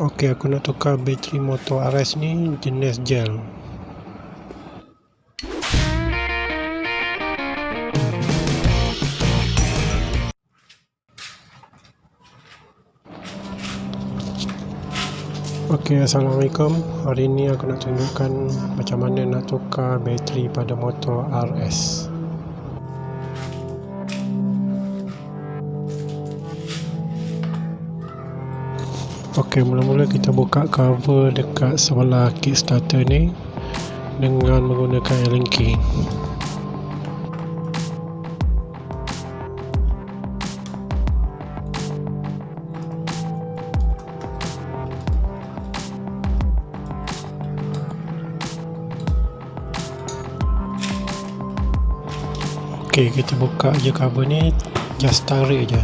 Okey, aku nak tukar bateri motor RS ni jenis gel. Okey, Assalamualaikum. Hari ni aku nak tunjukkan macam mana nak tukar bateri pada motor RS. Okey, mula-mula kita buka cover dekat sebelah kickstarter ni dengan menggunakan Allen key. Okey, kita buka je cover ni, just tarik je.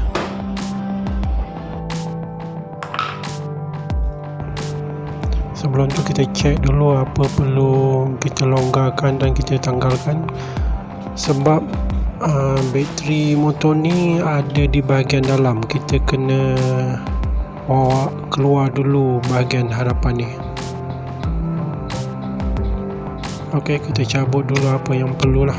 Sebelum tu kita check dulu apa perlu kita longgarkan dan kita tanggalkan, sebab bateri motor ni ada di bahagian dalam. Kita kena bawa keluar dulu bahagian harapan ni. Okey, kita cabut dulu apa yang perlulah.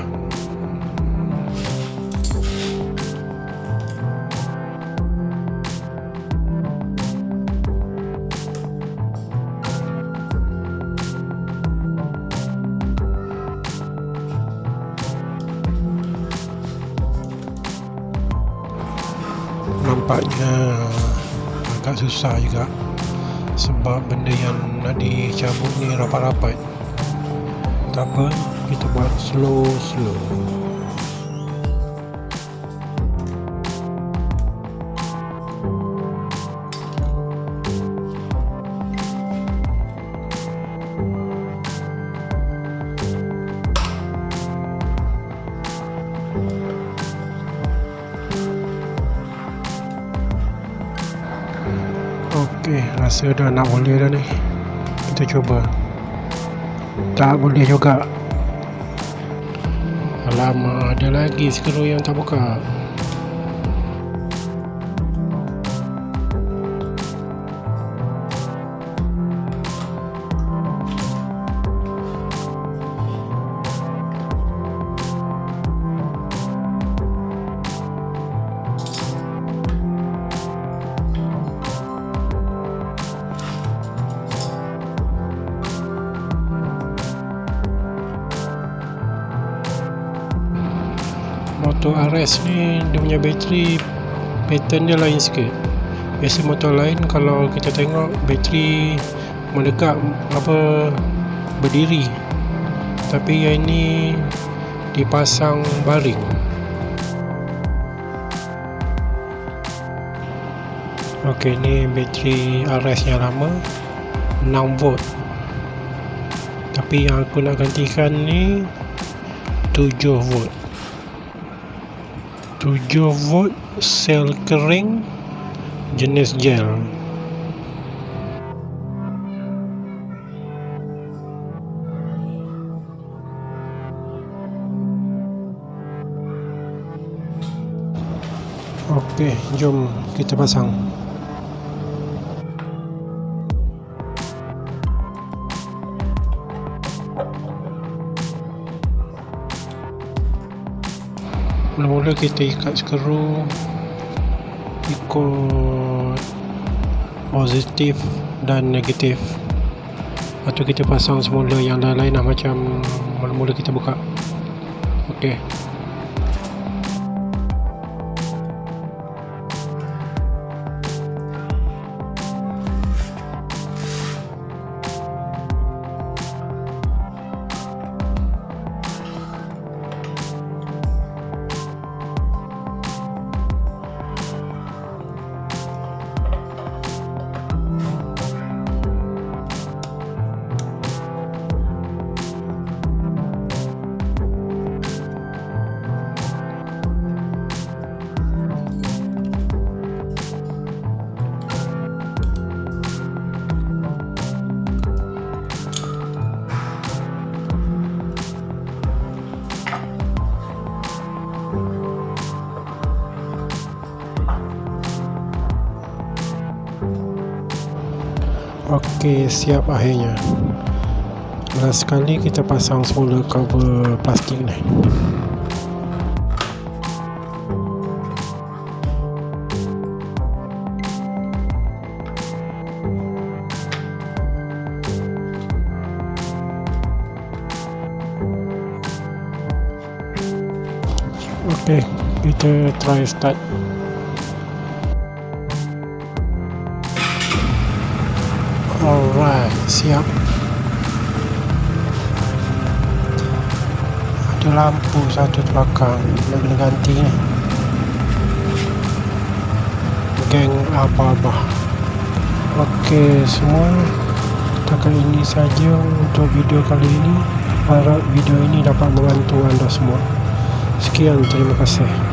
Nampaknya agak susah juga sebab benda yang nak dicabut ni rapat-rapat. Tak apa, kita buat slow. Okey, rasa dah nak boleh dah ni. Kita cuba. Tak boleh juga. Alamak, ada lagi skru yang tak buka. Motor RS ni dia punya bateri pattern dia lain sikit. Biasa motor lain kalau kita tengok bateri mendekat berdiri, tapi yang ini dipasang baring. Okey, ni bateri RS yang lama 6 volt, tapi yang aku nak gantikan ni 7 volt. 7 volt sel kering jenis gel. Okey, jom kita pasang. Mula-mula kita ikat skru ikut positif dan negatif, atau kita pasang semula yang lain-lain lah, macam mula-mula kita buka. Okey, Okey, siap akhirnya. Last sekali kita pasang semula cover plastik ni. Okey, kita try start. Alright, siap. Ada lampu satu di belakang, nak kena ganti ni. Geng abah-abah. Okey semua, setakat ini saja untuk video kali ini. Harap video ini dapat membantu anda semua. Sekian, terima kasih.